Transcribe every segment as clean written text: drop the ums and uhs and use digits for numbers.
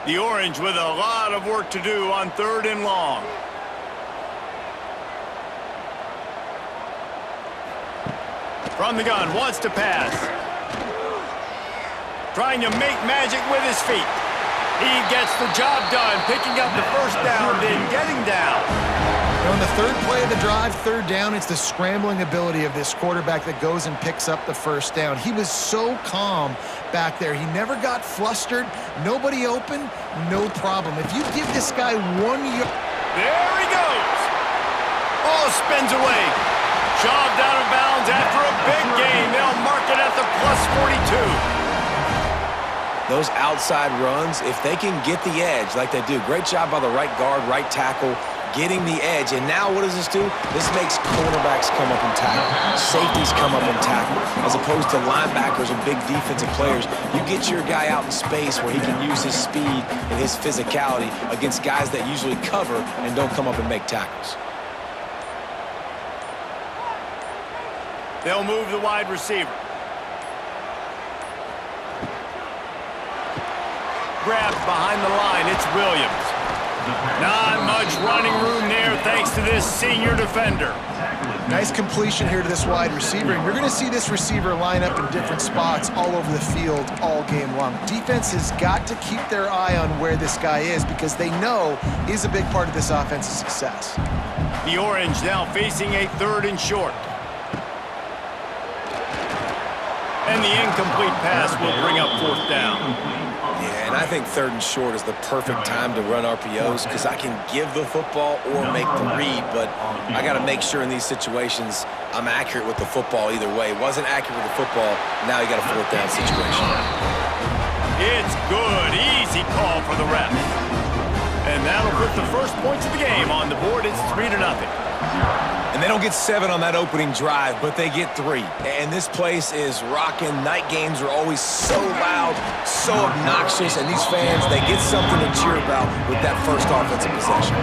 The Orange with a lot of work to do on 3rd and long. From the gun, wants to pass. Trying to make magic with his feet. He gets the job done, picking up the first down, then getting down. On the 3rd play of the drive, 3rd down, it's the scrambling ability of this quarterback that goes and picks up the first down. He was so calm back there. He never got flustered. Nobody open, no problem. If you give this guy 1 yard... There he goes. Oh, spins away. Shoved out of bounds after a big gain. They'll mark it at the +42. Those outside runs, if they can get the edge like they do, great job by the right guard, right tackle, getting the edge. And now what does this do? This makes cornerbacks come up and tackle. Safeties come up and tackle. As opposed to linebackers and big defensive players, you get your guy out in space where he can use his speed and his physicality against guys that usually cover and don't come up and make tackles. They'll move the wide receiver. Grabbed behind the line, it's Williams. Not much running room there thanks to this senior defender. Nice completion here to this wide receiver, and you're going to see this receiver line up in different spots all over the field all game long. Defense has got to keep their eye on where this guy is because they know he's a big part of this offense's success. The Orange now facing a 3rd and short. And the incomplete pass will bring up 4th down. Yeah, and I think 3rd and short is the perfect time to run RPOs because I can give the football or make the read, but I got to make sure in these situations I'm accurate with the football either way. Wasn't accurate with the football, now you got a 4th down situation. It's good. Easy call for the ref. And that'll put the first points of the game on the board. It's 3-0. And they don't get 7 on that opening drive, but they get 3. And this place is rocking. Night games are always so loud, so obnoxious, and these fans, they get something to cheer about with that first offensive possession.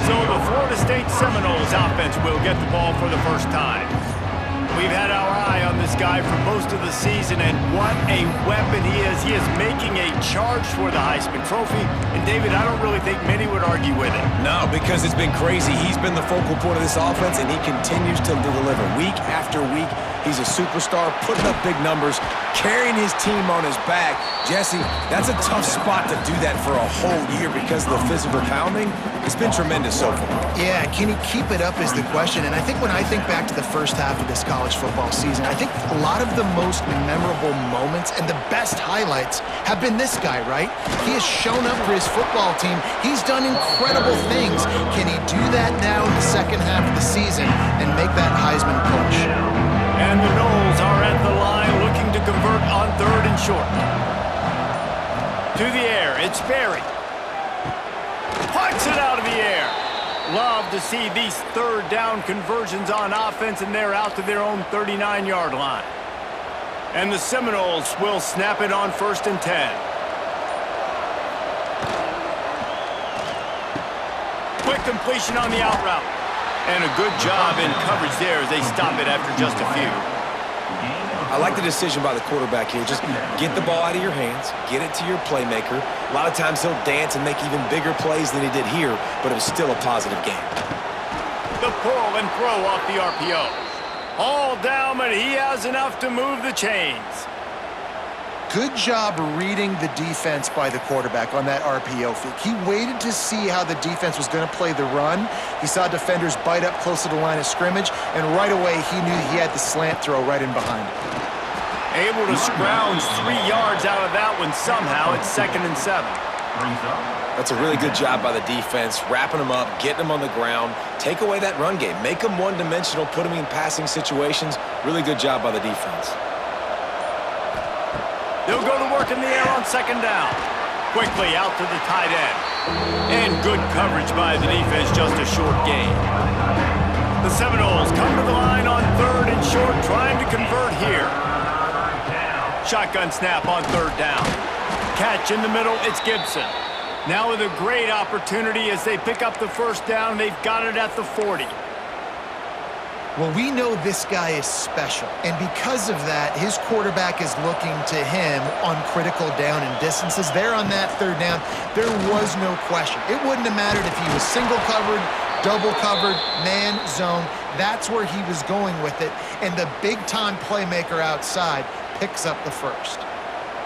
So the Florida State Seminoles offense will get the ball for the first time. We've had our eye on this guy for most of the season, and what a weapon he is. He is making a charge for the Heisman Trophy, and David, I don't really think many would argue with it. No, because it's been crazy. He's been the focal point of this offense, and he continues to deliver week after week. He's a superstar, putting up big numbers, carrying his team on his back. Jesse, that's a tough spot to do that for a whole year because of the physical pounding. It's been tremendous so far. Yeah, can he keep it up is the question. And I think when I think back to the first half of this college football season, I think a lot of the most memorable moments and the best highlights have been this guy, right? He has shown up for his football team. He's done incredible things. Can he do that now in the second half of the season and make that Heisman push? And the Noles are at the line looking to convert on 3rd and short. To the air, it's Berry. Puts it out of the air. Love to see these 3rd down conversions on offense, and they're out to their own 39-yard line. And the Seminoles will snap it on 1st and 10. Quick completion on the out route. And a good job in coverage there as they stop it after just a few. I like the decision by the quarterback here. Just get the ball out of your hands, get it to your playmaker. A lot of times he'll dance and make even bigger plays than he did here, but it was still a positive game. The pull and throw off the RPO. All down, but he has enough to move the chains. Good job reading the defense by the quarterback on that RPO fake. He waited to see how the defense was going to play the run. He saw defenders bite up close to the line of scrimmage, and right away he knew he had the slant throw right in behind him. Able to scrounge 3 yards out of that one somehow. It's 2nd and 7. That's a really good job by the defense, wrapping them up, getting them on the ground, take away that run game, make them one-dimensional, put them in passing situations. Really good job by the defense. They'll go to work in the air on 2nd down. Quickly out to the tight end. And good coverage by the defense, just a short gain. The Seminoles come to the line on 3rd and short, trying to convert here. Shotgun snap on 3rd down. Catch in the middle, it's Gibson. Now with a great opportunity as they pick up the 1st down, they've got it at the 40. Well, we know this guy is special, and because of that, his quarterback is looking to him on critical down and distances. There on that third down, there was no question. It wouldn't have mattered if he was single covered, double covered, man, zone. That's where he was going with it, and the big-time playmaker outside picks up the first.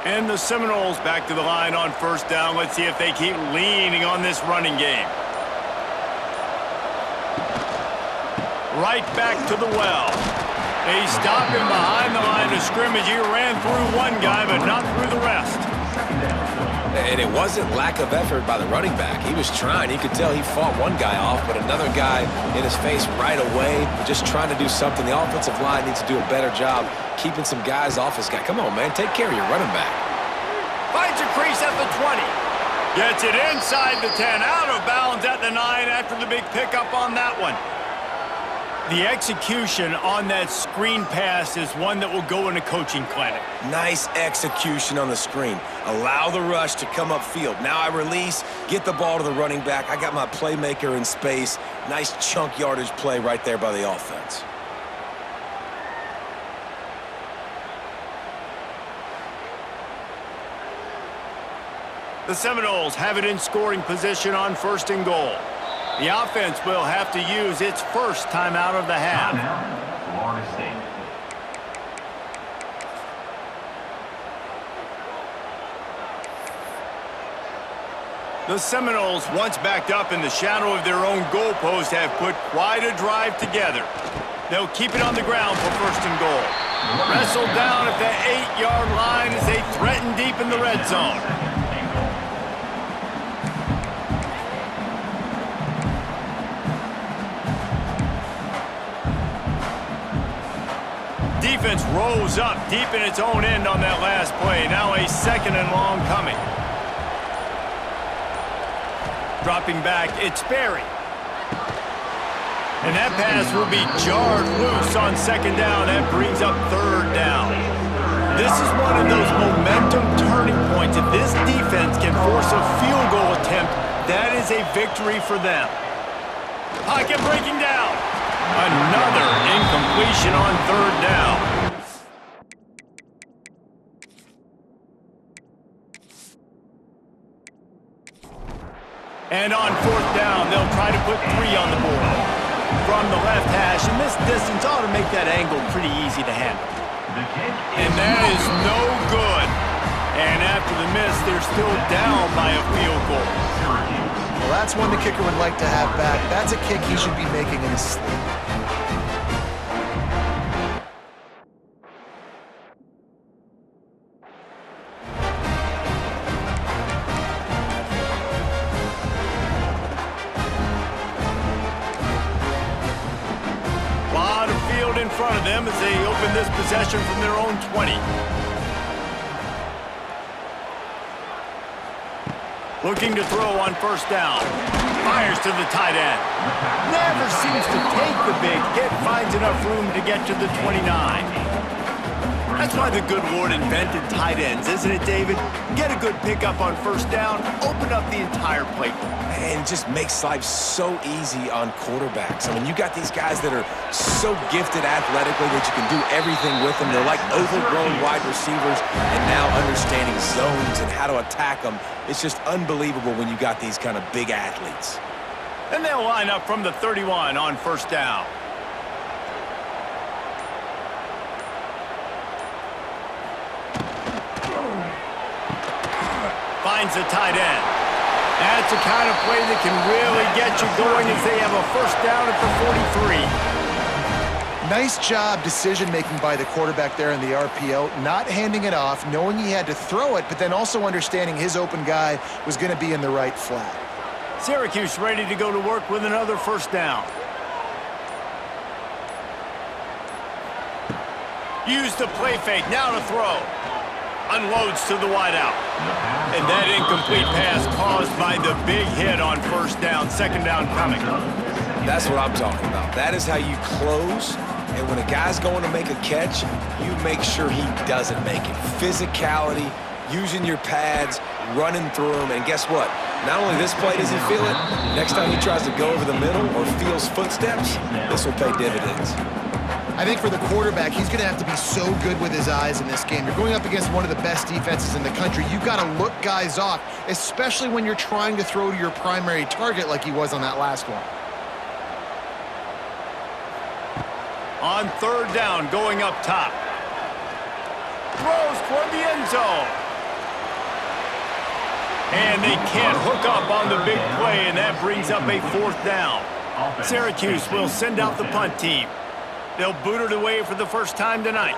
And the Seminoles back to the line on first down. Let's see if they keep leaning on this running game. Right back to the well. They stop him behind the line of scrimmage. He ran through one guy, but not through the rest. And it wasn't lack of effort by the running back. He was trying. You could tell he fought one guy off, but another guy in his face right away, just trying to do something. The offensive line needs to do a better job keeping some guys off his guy. Come on, man. Take care of your running back. Finds a crease at the 20. Gets it inside the 10. Out of bounds at the 9 after the big pickup on that one. The execution on that screen pass is one that will go in a coaching clinic. Nice execution on the screen. Allow the rush to come upfield. Now I release, get the ball to the running back. I got my playmaker in space. Nice chunk yardage play right there by the offense. The Seminoles have it in scoring position on first and goal. The offense will have to use its first timeout of the half. Florida State. The Seminoles, once backed up in the shadow of their own goalpost, have put quite a drive together. They'll keep it on the ground for first and goal. Wrestled down at the 8-yard line as they threaten deep in the red zone. Defense rolls up deep in its own end on that last play. Now a second and long coming. Dropping back, it's Berry. And that pass will be jarred loose on second down. That brings up third down. This is one of those momentum turning points. If this defense can force a field goal attempt, that is a victory for them. Pocket breaking down. Another incompletion on third down. And on fourth down, they'll try to put 3 on the board. From the left hash, and this distance ought to make that angle pretty easy to handle. And that is no good. And after the miss, they're still down by a field goal. Well, that's one the kicker would like to have back. That's a kick he should be making in his sleep. Lot of field in front of them as they open this possession from their own 20. Looking to throw on first down. Fires to the tight end. Never seems to take the big hit. Finds enough room to get to the 29. That's why the good Lord invented tight ends, isn't it, David? Get a good pickup on first down, open up the entire playbook. And it just makes life so easy on quarterbacks. I mean, you got these guys that are so gifted athletically that you can do everything with them. They're like overgrown wide receivers, and now understanding zones and how to attack them. It's just unbelievable when you got these kind of big athletes. And they'll line up from the 31 on first down. Finds the tight end. That's the kind of play that can really get you going as they have a first down at the 43. Nice job decision-making by the quarterback there in the RPO, not handing it off, knowing he had to throw it, but then also understanding his open guy was going to be in the right flat. Syracuse ready to go to work with another first down. Use the play fake, now to throw. Unloads to the wideout. And that incomplete pass caused by the big hit on first down. Second down coming. That's what I'm talking about. That is how you close. And when a guy's going to make a catch, you make sure he doesn't make it. Physicality, using your pads, running through him, and guess what? Not only this play does he feel it, next time he tries to go over the middle or feels footsteps, this will pay dividends. I think for the quarterback, he's going to have to be so good with his eyes in this game. You're going up against one of the best defenses in the country. You've got to look guys off, especially when you're trying to throw to your primary target like he was on that last one. On third down, going up top. Throws toward the end zone. And they can't hook up on the big play, and that brings up a fourth down. Syracuse will send out the punt team. They'll boot it away for the first time tonight.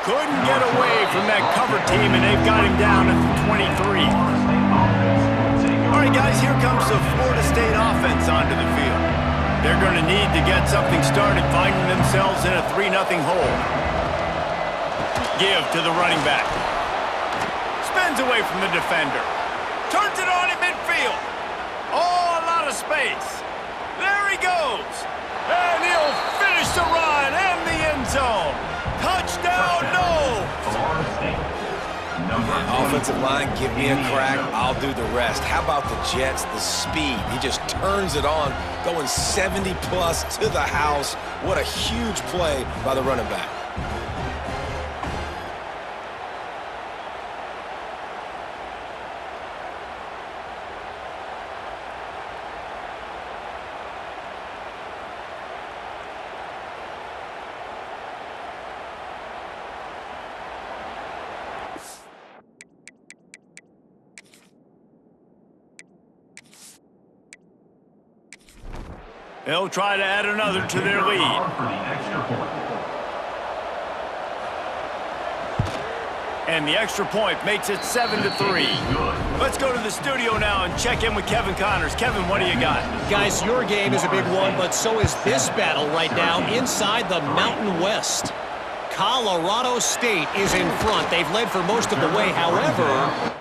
Couldn't get away from that cover team, and they've got him down at the 23. All right, guys, here comes the Florida State offense onto the field. They're going to need to get something started, finding themselves in a 3-0 hole. Give to the running back. Spins away from the defender. Turns it on in midfield. Oh, a lot of space. There he goes. And he'll finish the run and the end zone. Touchdown, no. Offensive line, give me a crack. I'll do the rest. How about the Jets? The speed. He just turns it on, going 70-plus to the house. What a huge play by the running back. They'll try to add another to their lead. And the extra point makes it 7-3. Let's go to the studio now and check in with Kevin Connors. Kevin, what do you got? Guys, your game is a big one, but so is this battle right now inside the Mountain West. Colorado State is in front. They've led for most of the way, however,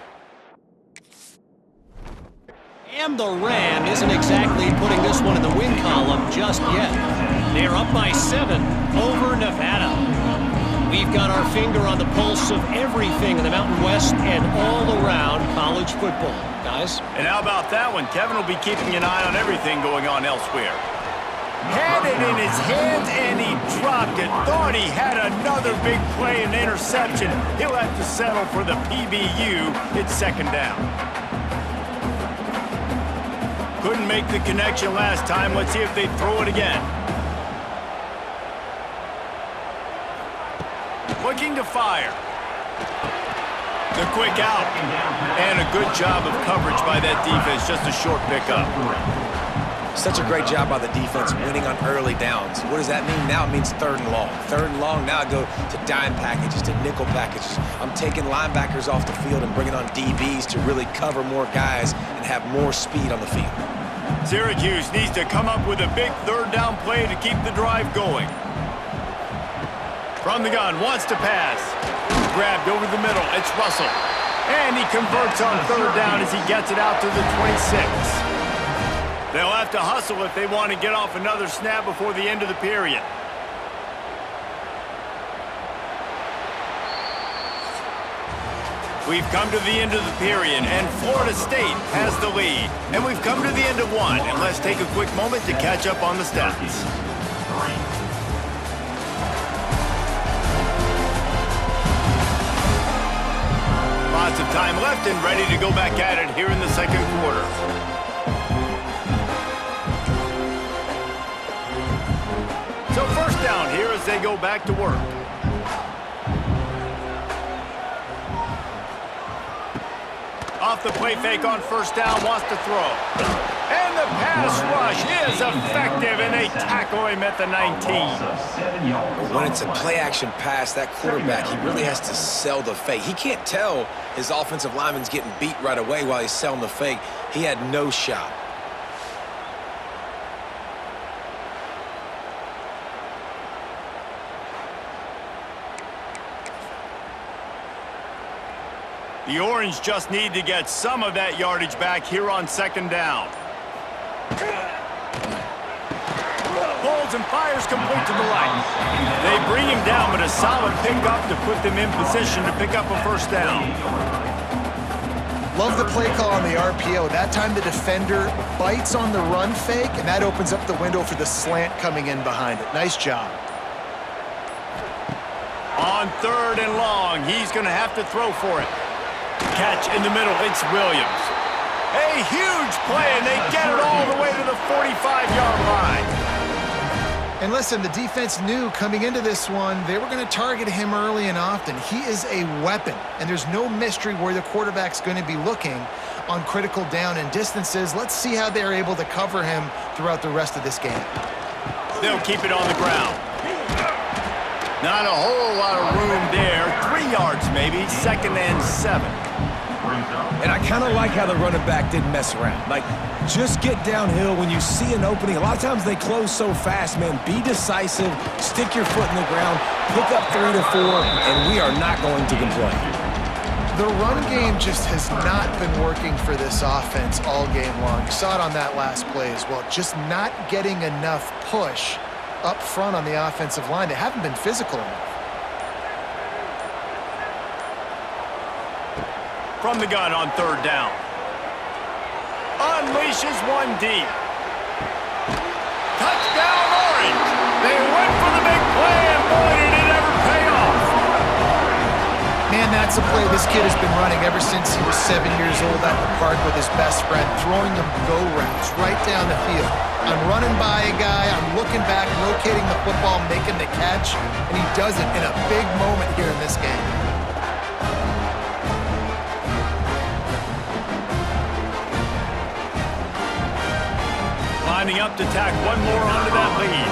and the Ram isn't exactly putting this one in the win column just yet. They're up by 7 over Nevada. We've got our finger on the pulse of everything in the Mountain West and all around college football, guys. And how about that one? Kevin will be keeping an eye on everything going on elsewhere. Had it in his hands and he dropped it. Thought he had another big play and interception. He'll have to settle for the PBU. It's second down. Couldn't make the connection last time. Let's see if they throw it again. Looking to fire. The quick out. And a good job of coverage by that defense. Just a short pickup. Such a great job by the defense winning on early downs. What does that mean? Now it means third and long. Third and long, now I go to dime packages, to nickel packages. I'm taking linebackers off the field and bringing on DBs to really cover more guys and have more speed on the field. Syracuse needs to come up with a big third down play to keep the drive going. From the gun, wants to pass. Grabbed over the middle, it's Russell. And he converts on third down as he gets it out to the 26. They'll have to hustle if they want to get off another snap before the end of the period. We've come to the end of the period, and Florida State has the lead. And we've come to the end of one, and let's take a quick moment to catch up on the stats. Lots of time left and ready to go back at it here in the second quarter. So first down here as they go back to work. Off the play fake on first down, wants to throw. And the pass rush is effective, and they tackle him at the 19. When it's a play-action pass, that quarterback, he really has to sell the fake. He can't tell his offensive lineman's getting beat right away while he's selling the fake. He had no shot. The Orange just need to get some of that yardage back here on second down. Pulls and fires complete to the right. They bring him down, but a solid pickup to put them in position to pick up a first down. Love the play call on the RPO. That time the defender bites on the run fake, and that opens up the window for the slant coming in behind it. Nice job. On 3rd and long, he's going to have to throw for it. Catch in the middle, it's Williams. A huge play, and they get it all the way to the 45-yard line. And listen, the defense knew coming into this one, they were going to target him early and often. He is a weapon, and there's no mystery where the quarterback's going to be looking on critical down and distances. Let's see how they're able to cover him throughout the rest of this game. They'll keep it on the ground. Not a whole lot of room there. 3 yards maybe, 2nd and 7. And I kind of like how the running back didn't mess around. Like, just get downhill when you see an opening. A lot of times they close so fast, man. Be decisive, stick your foot in the ground, pick up 3 to 4, and we are not going to complain. The run game just has not been working for this offense all game long. You saw it on that last play as well. Just not getting enough push up front on the offensive line. They haven't been physical enough. From the gun on 3rd down. Unleashes one deep. Touchdown, Orange! They went for the big play, and boy, did it ever pay off! Man, that's a play this kid has been running ever since he was 7 years old at the park with his best friend, throwing them go routes right down the field. I'm running by a guy, I'm looking back, locating the football, making the catch, and he does it in a big moment here in this game. Lining up to tack one more onto that lead.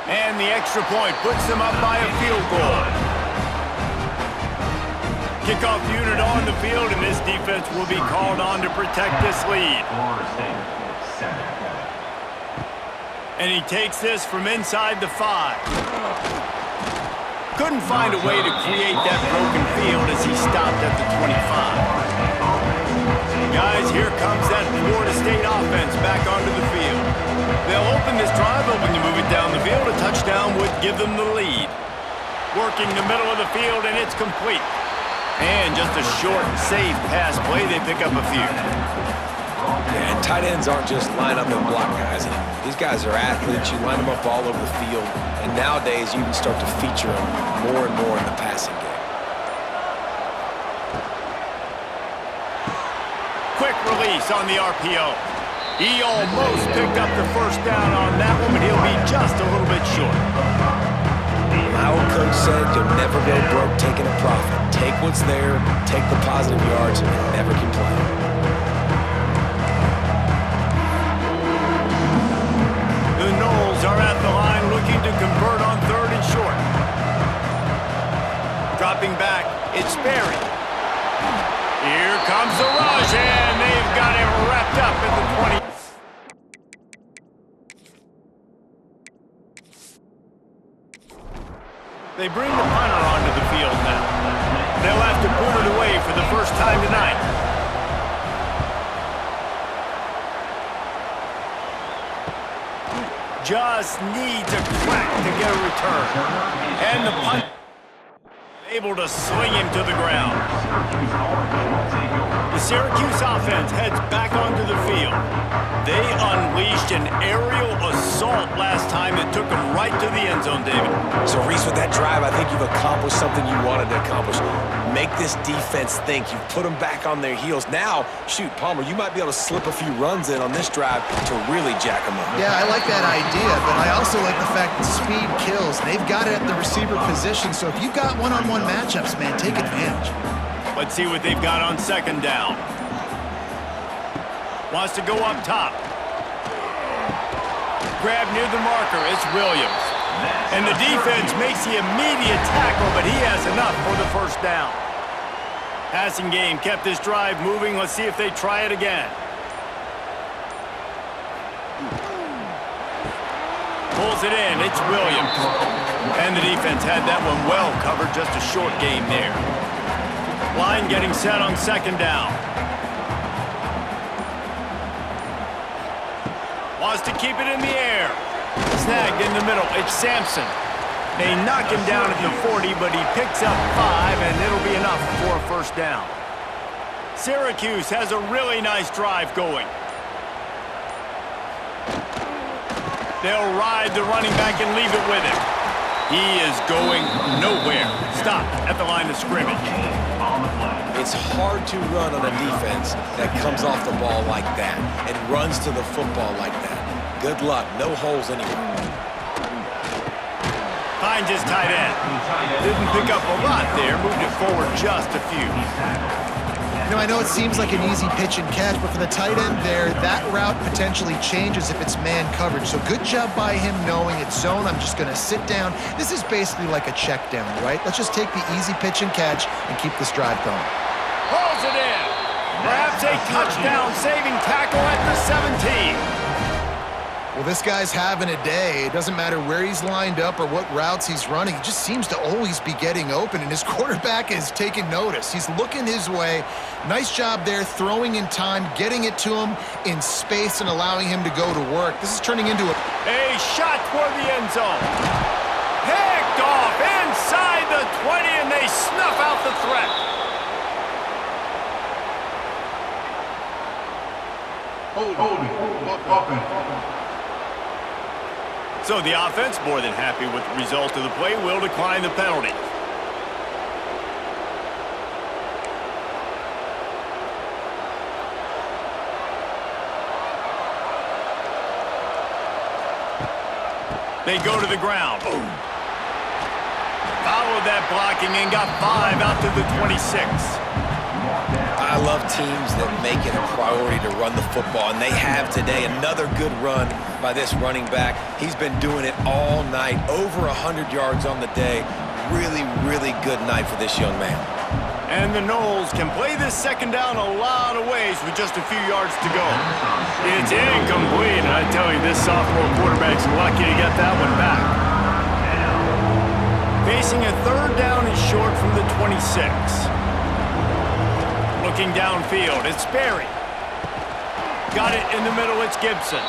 And the extra point puts them up by a field goal. Kickoff unit on the field, and this defense will be called on to protect this lead. And he takes this from inside the 5. Couldn't find a way to create that broken field as he stopped at the 25. Guys, here comes that Florida State offense back onto the field. They'll open this drive, but when you move it down the field, a touchdown would give them the lead. Working the middle of the field, and it's complete. And just a short, safe pass play, they pick up a few. Yeah, and tight ends aren't just line up and block guys. These guys are athletes. You line them up all over the field. And nowadays, you can start to feature them more and more in the passing game. Quick release on the RPO. He almost picked up the first down on that one, but he'll be just a little bit short. My old coach said you'll never go broke taking a profit. Take what's there, take the positive yards, and never complain. The Knowles are at the line looking to convert on 3rd and short. Dropping back, it's Sperry. Here comes the rush, and they've got him wrapped up at the 20. They bring the punter onto the field now. They'll have to put it away for the first time tonight. Just needs a crack to get a return. And the punter able to sling him to the ground. The Syracuse offense heads back onto the field. They unleashed an aerial assault last time that took them right to the end zone, David. So, Reese, with that drive, I think you've accomplished something you wanted to accomplish. Make this defense think. You've put them back on their heels. Now, shoot, Palmer, you might be able to slip a few runs in on this drive to really jack them up. Yeah, I like that idea, but I also like the fact that speed kills. They've got it at the receiver position, so if you've got one-on-one matchups, man, take advantage. Let's see what they've got on 2nd down. Wants to go up top. Grab near the marker, it's Williams. And the defense makes the immediate tackle, but he has enough for the first down. Passing game kept this drive moving. Let's see if they try it again. Pulls it in, it's Williams. And the defense had that one well covered, just a short game there. Line getting set on 2nd down. Wants to keep it in the air. Snagged in the middle. It's Sampson. They knock him down at the 40, but he picks up 5, and it'll be enough for a first down. Syracuse has a really nice drive going. They'll ride the running back and leave it with him. He is going nowhere. Stop at the line of scrimmage. It's hard to run on a defense that comes off the ball like that and runs to the football like that. Good luck. No holes anywhere. Finds his tight end. Didn't pick up a lot there. Moved it forward just a few. You know, I know it seems like an easy pitch and catch, but for the tight end there, that route potentially changes if it's man coverage. So good job by him knowing it's zone. I'm just going to sit down. This is basically like a check down, right? Let's just take the easy pitch and catch and keep this drive going. Pulls it in. Perhaps a touchdown-saving tackle at the 17. Well, this guy's having a day. It doesn't matter where he's lined up or what routes he's running. He just seems to always be getting open, and his quarterback is taking notice. He's looking his way. Nice job there, throwing in time, getting it to him in space and allowing him to go to work. This is turning into a shot toward the end zone. Picked off inside the 20, and they snuff out the threat. Holding. So the offense, more than happy with the result of the play, will decline the penalty. They go to the ground. Followed that blocking and got 5 out to the 26. I love teams that make it a priority to run the football, and they have today. Another good run by this running back. He's been doing it all night, over 100 yards on the day. Really, really good night for this young man. And the Noles can play this second down a lot of ways with just a few yards to go. It's incomplete, and I tell you, this sophomore quarterback's lucky to get that one back. Facing a third down and short from the 26. Looking downfield, it's Sperry. Got it in the middle, it's Gibson.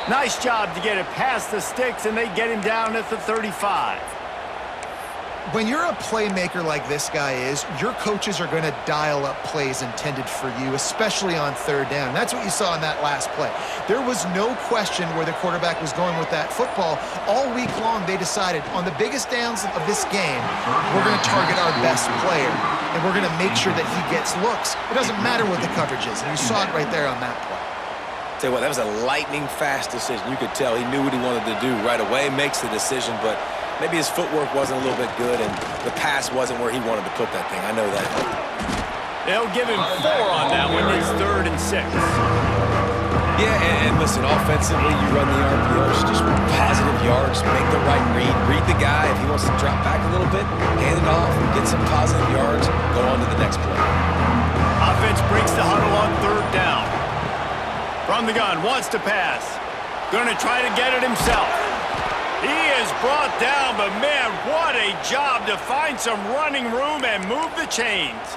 Nice job to get it past the sticks, and they get him down at the 35. When you're a playmaker like this guy is, your coaches are going to dial up plays intended for you, especially on third down. That's what you saw in that last play. There was no question where the quarterback was going with that football. All week long, they decided on the biggest downs of this game, we're going to target our best player, and we're going to make sure that he gets looks. It doesn't matter what the coverage is, and you saw it right there on that play. Tell you what, that was a lightning-fast decision. You could tell he knew what he wanted to do right away, makes the decision, but maybe his footwork wasn't a little bit good, and the pass wasn't where he wanted to put that thing. I know that. They'll give him 4 on that one. It's 3rd and 6. Yeah, and listen, offensively, you run the RPOs, just positive yards, make the right read the guy. If he wants to drop back a little bit, hand it off, get some positive yards, go on to the next play. Offense breaks the huddle on 3rd down. From the gun, wants to pass. Gonna try to get it himself. He is brought down, but man, what a job to find some running room and move the chains.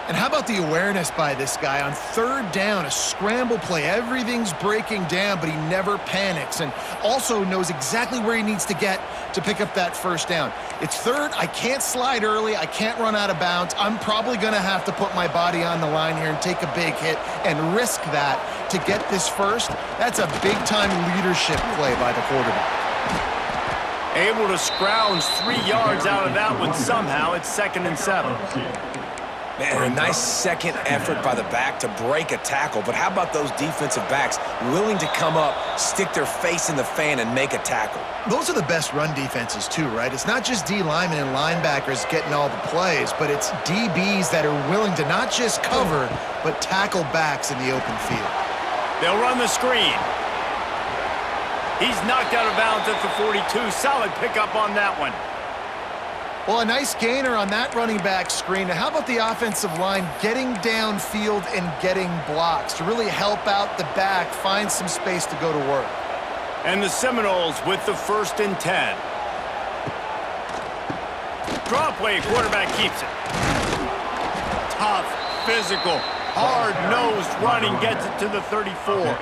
And how about the awareness by this guy on 3rd down, a scramble play. Everything's breaking down, but he never panics and also knows exactly where he needs to get to pick up that first down. It's 3rd. I can't slide early. I can't run out of bounds. I'm probably going to have to put my body on the line here and take a big hit and risk that to get this first. That's a big-time leadership play by the quarterback. Able to scrounge 3 yards out of that one somehow. It's 2nd and 7. Man, a nice second effort by the back to break a tackle. But how about those defensive backs willing to come up, stick their face in the fan, and make a tackle? Those are the best run defenses too, right? It's not just D linemen and linebackers getting all the plays, but it's DBs that are willing to not just cover, but tackle backs in the open field. They'll run the screen. He's knocked out of bounds at the 42. Solid pickup on that one. Well, a nice gainer on that running back screen. Now, how about the offensive line getting downfield and getting blocks to really help out the back, find some space to go to work? And the Seminoles with the 1st and 10. Draw play, quarterback keeps it. Tough, physical, hard-nosed running gets it to the 34.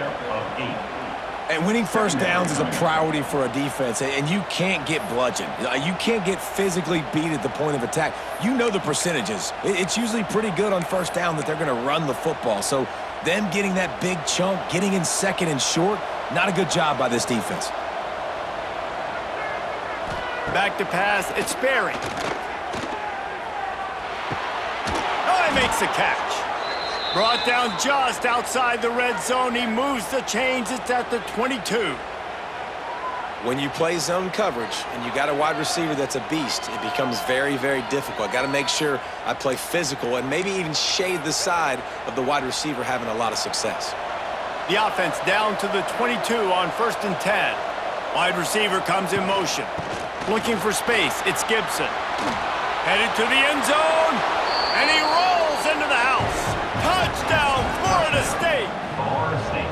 And winning first downs is a priority for a defense, and you can't get bludgeoned. You can't get physically beat at the point of attack. You know the percentages. It's usually pretty good on first down that they're going to run the football. So them getting that big chunk, getting in second and short, not a good job by this defense. Back to pass, it's Sperry. Oh, he makes the catch. Brought down just outside the red zone. He moves the chains. It's at the 22. When you play zone coverage and you got a wide receiver that's a beast, it becomes very, very difficult. Got to make sure I play physical and maybe even shade the side of the wide receiver having a lot of success. The offense down to the 22 on 1st and 10. Wide receiver comes in motion. Looking for space. It's Gibson. Headed to the end zone. And he rolls into the house. Touchdown, Florida State! Florida State.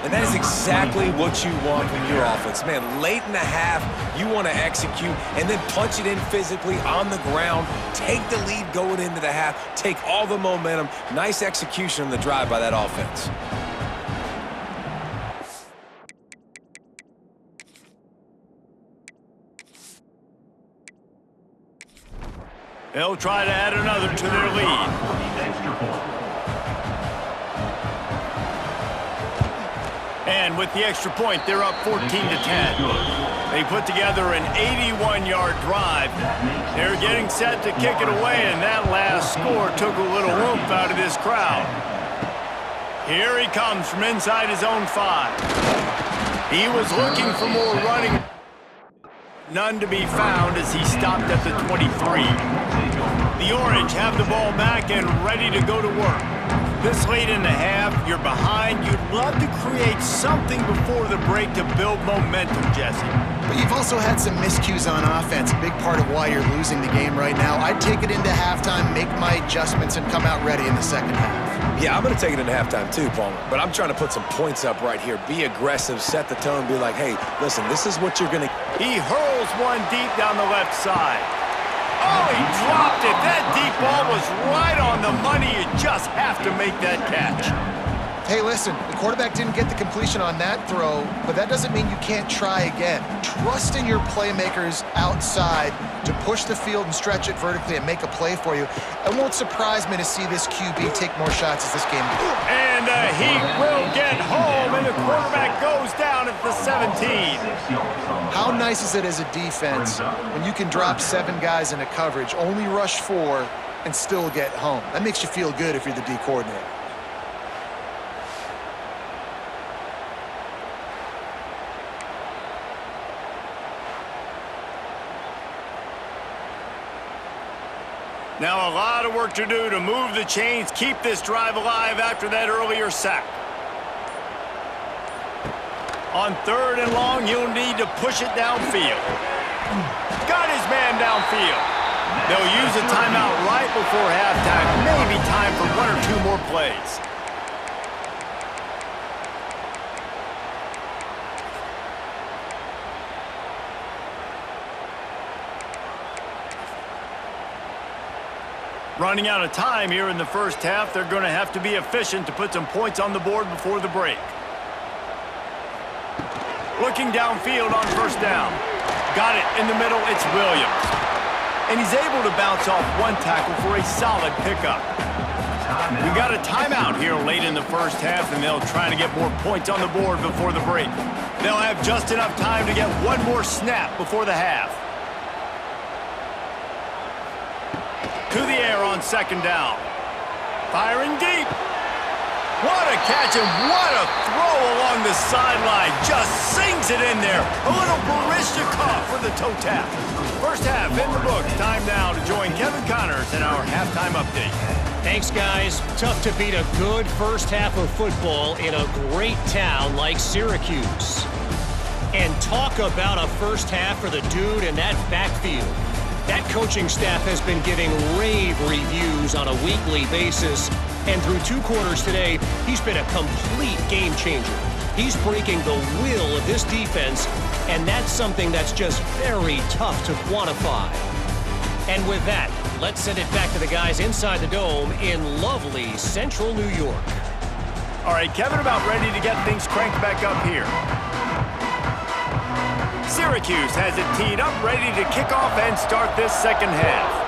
And that is exactly what you want from your offense. Man, late in the half, you want to execute and then punch it in physically on the ground, take the lead going into the half, take all the momentum. Nice execution on the drive by that offense. They'll try to add another to their lead. Extra point. And with the extra point, they're up 14 to 10. They put together an 81-yard drive. They're getting set to kick it away, and that last score took a little oomph out of this crowd. Here he comes from inside his own 5. He was looking for more running. None to be found as he stopped at the 23. The Orange have the ball back and ready to go to work. This late in the half, you're behind. You'd love to create something before the break to build momentum, Jesse. But you've also had some miscues on offense, a big part of why you're losing the game right now. I'd take it into halftime, make my adjustments, and come out ready in the second half. Yeah, I'm going to take it into halftime too, Palmer. But I'm trying to put some points up right here. Be aggressive, set the tone, be like, hey, listen, this is what you're going to... He hurls one deep down the left side. Oh, he dropped it. That deep ball was right on the money. You just have to make that catch. Hey, listen, the quarterback didn't get the completion on that throw, but that doesn't mean you can't try again. Trust in your playmakers outside to push the field and stretch it vertically and make a play for you. It won't surprise me to see this QB take more shots as this game goes. And he will get home, and the quarterback goes down at the 17. How nice is it as a defense when you can drop 7 guys into coverage, only rush 4, and still get home? That makes you feel good if you're the D coordinator. Now a lot of work to do to move the chains, keep this drive alive after that earlier sack. On 3rd and long, he'll need to push it downfield. Got his man downfield. They'll use a timeout right before halftime. Maybe time for 1 or 2 more plays. Running out of time here in the first half. They're going to have to be efficient to put some points on the board before the break. Looking downfield on 1st down. Got it in the middle. It's Williams. And he's able to bounce off 1 tackle for a solid pickup. We've got a timeout here late in the first half, and they'll try to get more points on the board before the break. They'll have just enough time to get 1 more snap before the half. To the air on 2nd down. Firing deep. What a catch and what a throw along the sideline. Just sings it in there. A little Barishnikov for the toe tap. First half in the books. Time now to join Kevin Connors in our halftime update. Thanks, guys. Tough to beat a good first half of football in a great town like Syracuse. And talk about a first half for the dude in that backfield. That coaching staff has been giving rave reviews on a weekly basis, and through 2 quarters today, he's been a complete game changer. He's breaking the will of this defense, and that's something that's just very tough to quantify. And with that, let's send it back to the guys inside the Dome in lovely central New York. All right, Kevin, about ready to get things cranked back up here. Syracuse has it teed up, ready to kick off and start this second half.